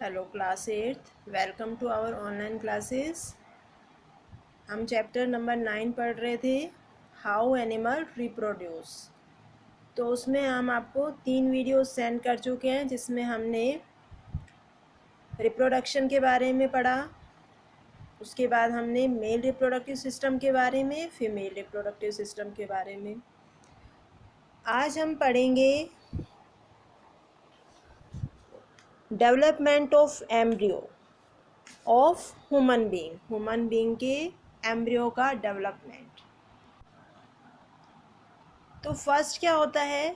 Hello class eighth, welcome to our online classes. हम chapter number 9 पढ़ रहे थे, हाउ एनिमल रिप्रोड्यूस। तो उसमें हम आपको 3 वीडियो सेंड कर चुके हैं, जिसमें हमने रिप्रोडक्शन के बारे में पढ़ा। उसके बाद हमने मेल रिप्रोडक्टिव सिस्टम के बारे में, फीमेल रिप्रोडक्टिव सिस्टम के बारे में। आज हम पढ़ेंगे development of embryo of human being के एम्ब्रियो का डेवलपमेंट। तो फर्स्ट क्या होता है,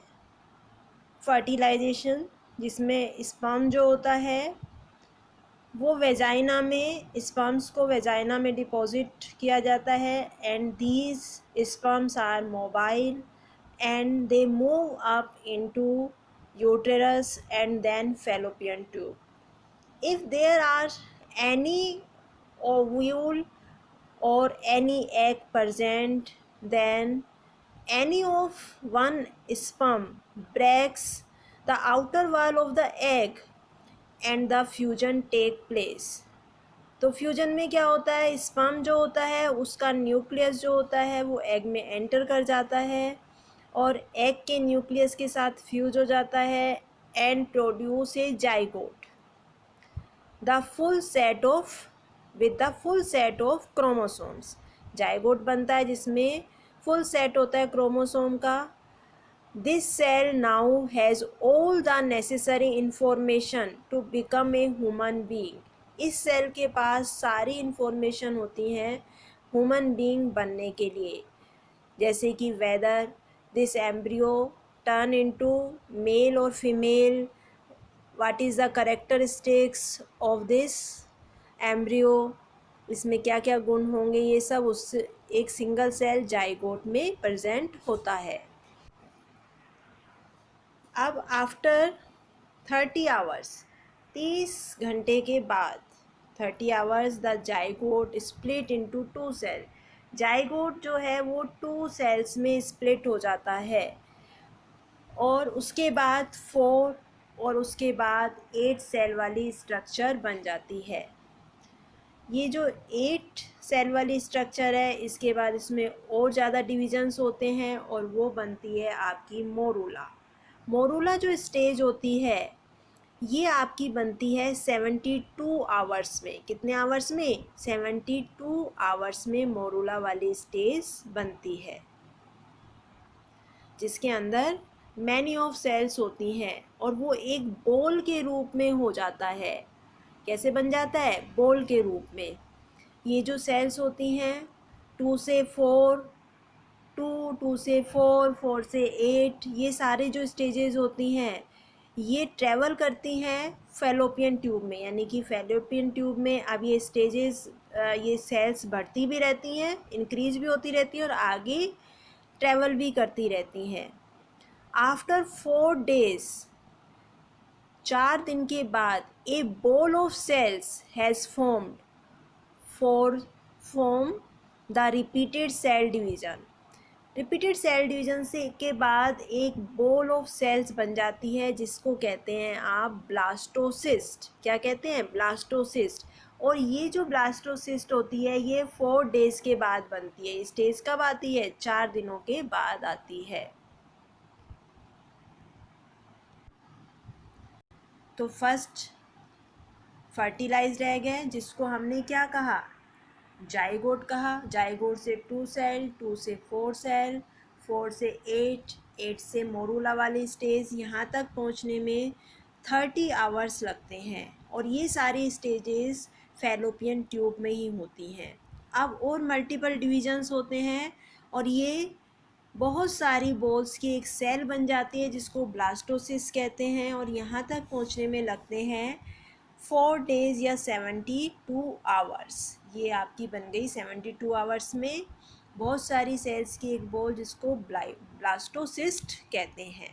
फर्टिलाइजेशन, जिसमें स्पर्म जो होता है वो वेजाइना में, स्पर्म्स को वेजाइना में डिपॉजिट किया जाता है and these sperms are mobile and they move up into uterus and then fallopian tube. If there are any ovule or any egg present, then any of one sperm breaks the outer wall of the egg and the fusion take place. तो fusion में क्या होता है, sperm जो होता है उसका nucleus जो होता है वो एग में एंटर कर जाता है और एग के न्यूक्लियस के साथ फ्यूज हो जाता है and produce a zygote, the full set of with the full set of chromosomes. Zygote बनता है जिसमें फुल सेट होता है क्रोमोसोम का. This cell now has all the necessary information to become a human being. इस सेल के पास सारी इंफॉर्मेशन होती हैं ह्यूमन बीइंग बनने के लिए, जैसे कि whether this embryo turn into male और female, what is the characteristics of this embryo, इसमें क्या क्या गुण होंगे, ये सब उस एक सिंगल सेल जाइगोट में प्रेजेंट होता है. अब आफ्टर 30 आवर्स, 30 घंटे के बाद, 30 hours the zygote split into 2 cell. Zygote जो है वो 2 सेल्स में स्प्लिट हो जाता है और उसके बाद 4 और उसके बाद 8 सेल वाली स्ट्रक्चर बन जाती है. ये जो 8 सेल वाली स्ट्रक्चर है, इसके बाद इसमें और ज़्यादा डिविजन्स होते हैं और वो बनती है आपकी मोरूला. मोरूला जो स्टेज होती है ये आपकी बनती है 72 आवर्स में. कितने आवर्स में? 72 आवर्स में मोरूला वाली स्टेज बनती है, जिसके अंदर मैनी ऑफ सेल्स होती हैं और वो एक बोल के रूप में हो जाता है. कैसे बन जाता है? बोल के रूप में. ये जो सेल्स होती हैं 2 से 4, 2 से 4, 4 से 8, ये सारे जो स्टेजेस होती हैं ये ट्रैवल करती हैं फैलोपियन ट्यूब में, यानी कि फैलोपियन ट्यूब में अब ये स्टेजेस, ये सेल्स बढ़ती भी रहती हैं, इंक्रीज भी होती रहती हैं और आगे ट्रैवल भी करती रहती हैं. आफ्टर 4 डेज, 4 दिन के बाद, a ball of cells has formed form the repeated cell division. Repeated cell division से के बाद एक बॉल ऑफ सेल्स बन जाती है जिसको कहते हैं आप ब्लास्टोसिस्ट. क्या कहते हैं? ब्लास्टोसिस्ट. और ये जो ब्लास्टोसिस्ट होती है ये 4 डेज के बाद बनती है. स्टेज कब आती है? 4 दिनों के बाद आती है. तो फर्स्ट फर्टिलाइज्ड एग है जिसको हमने क्या कहा? जाइगोट कहा. जाइगोट से 2 सेल, 2 से 4 सेल, 4 से 8, 8 से मोरूला वाली स्टेज. यहाँ तक पहुँचने में 30 आवर्स लगते हैं और ये सारी स्टेजेस फैलोपियन ट्यूब में ही होती हैं. अब और मल्टीपल डिविजन्स होते हैं और ये बहुत सारी बॉल्स की एक सेल बन जाती है जिसको ब्लास्टोसिस कहते हैं और यहाँ तक पहुँचने में लगते हैं 4 डेज या 72 आवर्स. ये आपकी बन गई 72 आवर्स में बहुत सारी सेल्स की एक बॉल जिसको ब्लास्टोसिस्ट कहते हैं.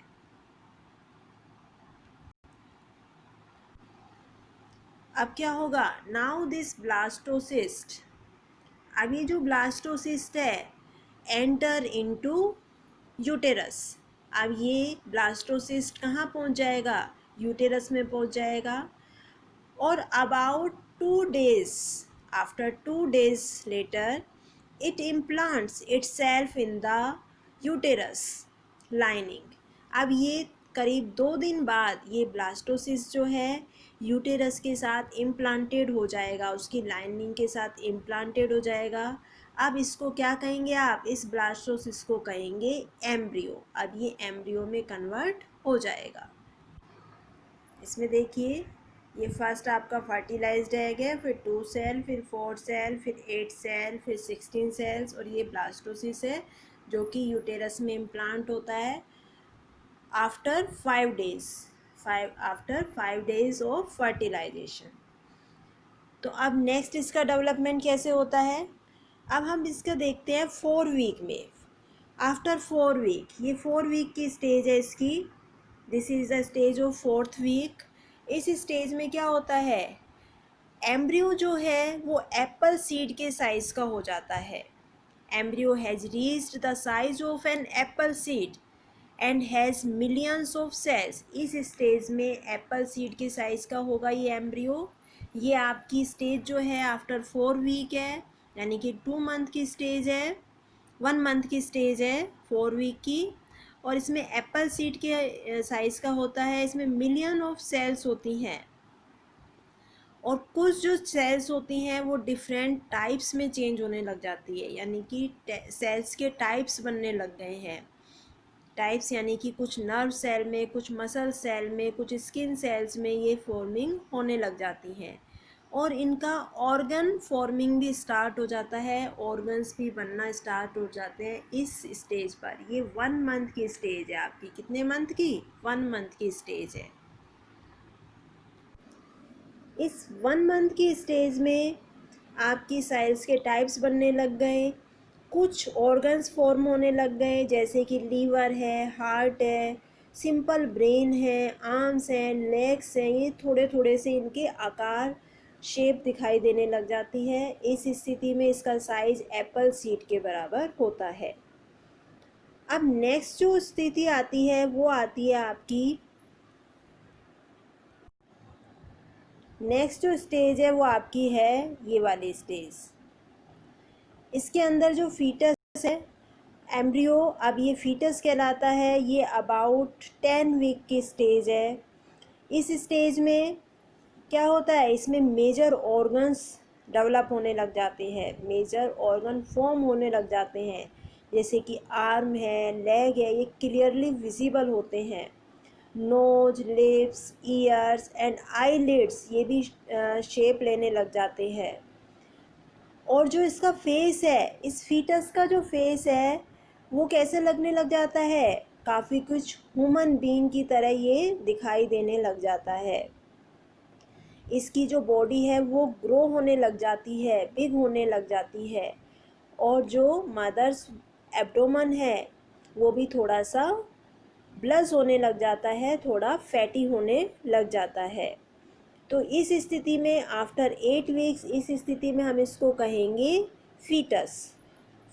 अब क्या होगा? नाउ दिस ब्लास्टोसिस्ट, अब ये जो ब्लास्टोसिस्ट है एंटर इनटू यूटेरस. अब ये ब्लास्टोसिस्ट कहाँ पहुँच जाएगा? यूटेरस में पहुँच जाएगा और about 2 days, after 2 days later, it implants itself in the uterus lining. अब ये करीब 2 दिन बाद ये ब्लास्टोसिस जो है यूटेरस के साथ इम्प्लांटेड हो जाएगा, उसकी लाइनिंग के साथ इम्प्लांटेड हो जाएगा। अब इसको क्या कहेंगे आप, इस ब्लास्टोसिस को कहेंगे एम्ब्रियो। अब ये एम्ब्रियो में कन्वर्ट हो जाएगा। इसमें देखिए ये फर्स्ट आपका फर्टिलाइज्ड एग है, फिर 2 सेल, फिर 4 सेल, फिर 8 सेल, फिर 16 सेल्स, और ये ब्लास्टोसिस है जो कि यूटेरस में इम्प्लांट होता है after 5 days, after 5 days of fertilization. तो अब नेक्स्ट इसका डेवलपमेंट कैसे होता है, अब हम इसका देखते हैं 4 week में। आफ्टर 4 week, ये 4 week की स्टेज है इसकी, this is the stage of 4th week। इस स्टेज में क्या होता है, एम्ब्रियो जो है वो एप्पल सीड के साइज़ का हो जाता है। Embryo has reached the size of an apple seed and has millions of cells. इस स्टेज में एप्पल सीड के साइज़ का होगा ये एम्ब्रियो। ये आपकी स्टेज जो है आफ्टर 4 week है, यानी कि 2 month की स्टेज है, 1 month की स्टेज है 4 week की। और इसमें एप्पल सीड के साइज़ का होता है, इसमें मिलियन ऑफ सेल्स होती हैं, और कुछ जो सेल्स होती हैं वो डिफरेंट टाइप्स में चेंज होने लग जाती है, यानी कि सेल्स के टाइप्स बनने लग गए हैं। टाइप्स यानी कि कुछ नर्व सेल में, कुछ मसल सेल में, कुछ स्किन सेल्स में ये फॉर्मिंग होने लग जाती हैं, और इनका ऑर्गन फॉर्मिंग भी स्टार्ट हो जाता है, ऑर्गन्स भी बनना स्टार्ट हो जाते हैं इस स्टेज पर। ये 1 month की स्टेज है आपकी, कितने मंथ की, 1 month की स्टेज है। इस 1 month की स्टेज में आपकी सेल्स के टाइप्स बनने लग गए, कुछ ऑर्गन्स फॉर्म होने लग गए, जैसे कि लीवर है, हार्ट है, सिंपल ब्रेन है, आर्म्स हैं, लेग्स हैं। ये थोड़े थोड़े से इनके आकार, शेप दिखाई देने लग जाती है। इस स्थिति में इसका साइज एप्पल सीड के बराबर होता है। अब नेक्स्ट जो स्थिति आती है वो आती है आपकी, नेक्स्ट जो स्टेज है वो आपकी है ये वाली स्टेज। इसके अंदर जो फीटस है एम्ब्रियो, अब ये फीटस कहलाता है, ये अबाउट 10 week की स्टेज है। इस स्टेज में क्या होता है, इसमें मेजर ऑर्गन्स डेवलप होने लग जाते हैं, मेजर ऑर्गन फॉर्म होने लग जाते हैं, जैसे कि आर्म है, लेग है, ये क्लियरली विजिबल होते हैं। Nose, lips, ears and eyelids ये भी शेप लेने लग जाते हैं। और जो इसका फेस है, इस फीटस का जो फेस है वो कैसे लगने लग जाता है, काफ़ी कुछ ह्यूमन बीइंग की तरह ये दिखाई देने लग जाता है। इसकी जो बॉडी है वो ग्रो होने लग जाती है, बिग होने लग जाती है, और जो मदर्स एब्डोमन है वो भी थोड़ा सा ब्लस होने लग जाता है, थोड़ा फैटी होने लग जाता है। तो इस स्थिति में आफ्टर 8 weeks, इस स्थिति में हम इसको कहेंगे फीटस।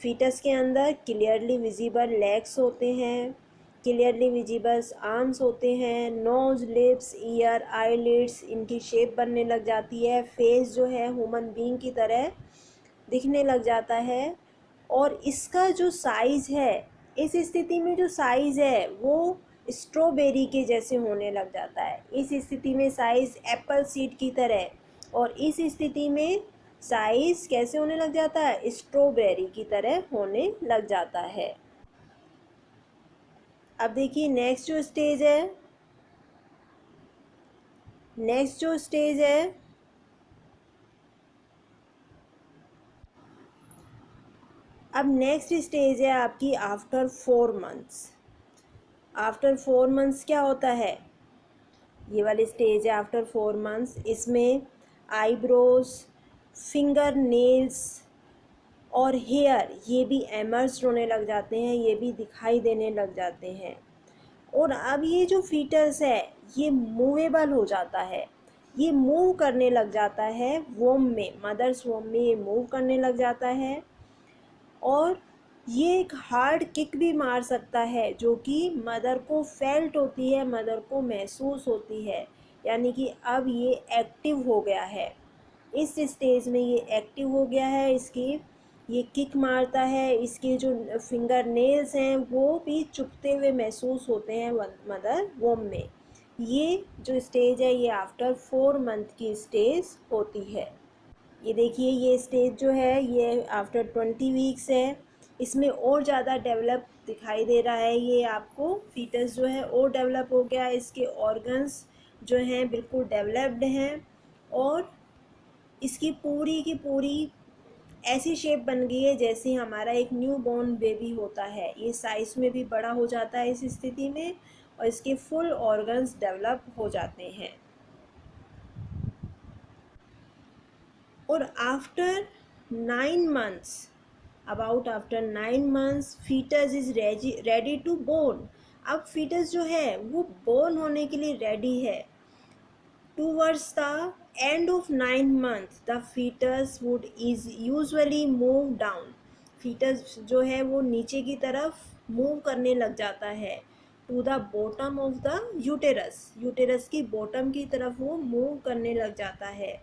फीटस के अंदर क्लियरली विजिबल लेग्स होते हैं, क्लियरली विजिबल आर्म्स होते हैं, नोज, लिप्स, ईयर, आईलिड्स, इनकी शेप बनने लग जाती है, फेस जो है ह्यूमन बीइंग की तरह दिखने लग जाता है। और इसका जो साइज़ है, इस स्थिति में जो साइज़ है वो स्ट्रॉबेरी के जैसे होने लग जाता है। इस स्थिति में साइज़ एप्पल सीड की तरह, और इस स्थिति में साइज़ कैसे होने लग जाता है, स्ट्रॉबेरी की तरह होने लग जाता है। अब देखिए नेक्स्ट जो स्टेज है, नेक्स्ट जो स्टेज है अब नेक्स्ट स्टेज है आपकी आफ्टर 4 months। आफ्टर 4 months क्या होता है, ये वाली स्टेज है आफ्टर 4 months। इसमें आईब्रोज, फिंगर नेल्स और हेयर ये भी एमर्ज होने लग जाते हैं, ये भी दिखाई देने लग जाते हैं। और अब ये जो फीटस है ये मूवेबल हो जाता है, ये मूव करने लग जाता है वोम में, मदर्स वोम में ये मूव करने लग जाता है, और ये एक हार्ड किक भी मार सकता है जो कि मदर को फेल्ट होती है, मदर को महसूस होती है, यानी कि अब ये एक्टिव हो गया है। इस स्टेज में ये एक्टिव हो गया है, इसकी ये किक मारता है, इसके जो फिंगर नेल्स हैं वो भी चुभते हुए महसूस होते हैं मदर वोम में। ये जो स्टेज है ये आफ्टर 4 मंथ की स्टेज होती है। ये देखिए ये स्टेज जो है ये आफ्टर 20 वीक्स है। इसमें और ज़्यादा डेवलप दिखाई दे रहा है, ये आपको फीटस जो है और डेवलप हो गया है, इसके ऑर्गन्स जो हैं बिल्कुल डेवलप्ड हैं और इसकी पूरी की पूरी ऐसी शेप बन गई है जैसे हमारा एक न्यू बॉर्न बेबी होता है। ये साइज में भी बड़ा हो जाता है इस स्थिति में और इसके फुल ऑर्गन्स डेवलप हो जाते हैं। और after 9 months, about after 9 months fetus is ready to born. अब फीटस जो है वो बोर्न होने के लिए रेडी है। Towards the end of 9 months, the fetus would is usually move down. fetus जो है वो नीचे की तरफ मूव करने लग जाता है to the bottom of the uterus. Uterus की बॉटम की तरफ वो मूव करने लग जाता है।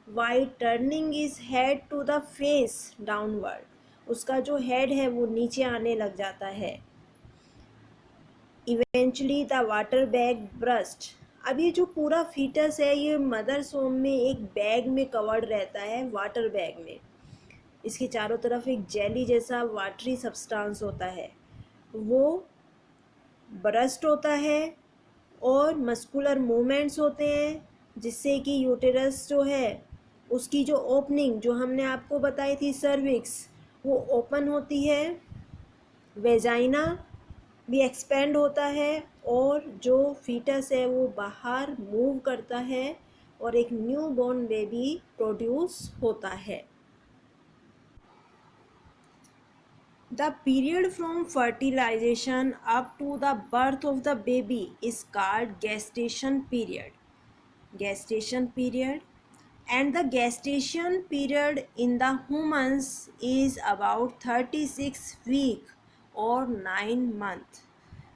Why turning is head to the face downward. उसका जो हेड है वो नीचे आने लग जाता है। Eventually the water bag burst. अब ये जो पूरा फीटस है ये मदर सोम में एक बैग में कवर्ड रहता है, वाटर बैग में। इसके चारों तरफ एक जेली जैसा वाटरी सब्सटेंस होता है, वो ब्रस्ट होता है और मस्कुलर मूवमेंट्स होते हैं जिससे कि यूटेरस जो है उसकी जो ओपनिंग जो हमने आपको बताई थी सर्विक्स वो ओपन होती है। वेजाइना भी एक्सपेंड होता है और जो फीटस है वो बाहर मूव करता है और एक न्यू बॉर्न बेबी प्रोड्यूस होता है। The period from fertilization up to the birth of the baby is called gestation period. gestation period and the gestation period in the humans is about 36 week और 9 month।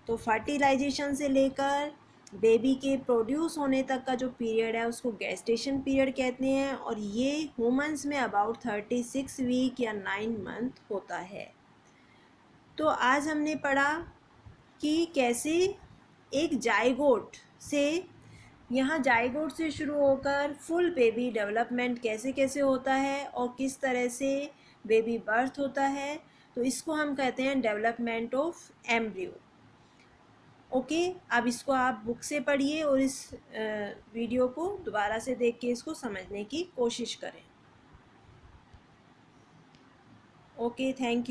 तो fertilisation से लेकर baby के produce होने तक का जो period है उसको गेस्टेशन पीरियड कहते हैं और ये ह्यूमंस में अबाउट 36 वीक या 9 मंथ होता है। तो आज हमने पढ़ा कि कैसे एक जाइगोट से यहाँ जाइगोट से शुरू होकर फुल बेबी डेवलपमेंट कैसे कैसे होता है और किस तरह से बेबी बर्थ होता है। तो इसको हम कहते हैं डेवलपमेंट ऑफ एम्ब्रियो। ओके, अब इसको आप बुक से पढ़िए और इस वीडियो को दोबारा से देख के इसको समझने की कोशिश करें। Okay, thank you.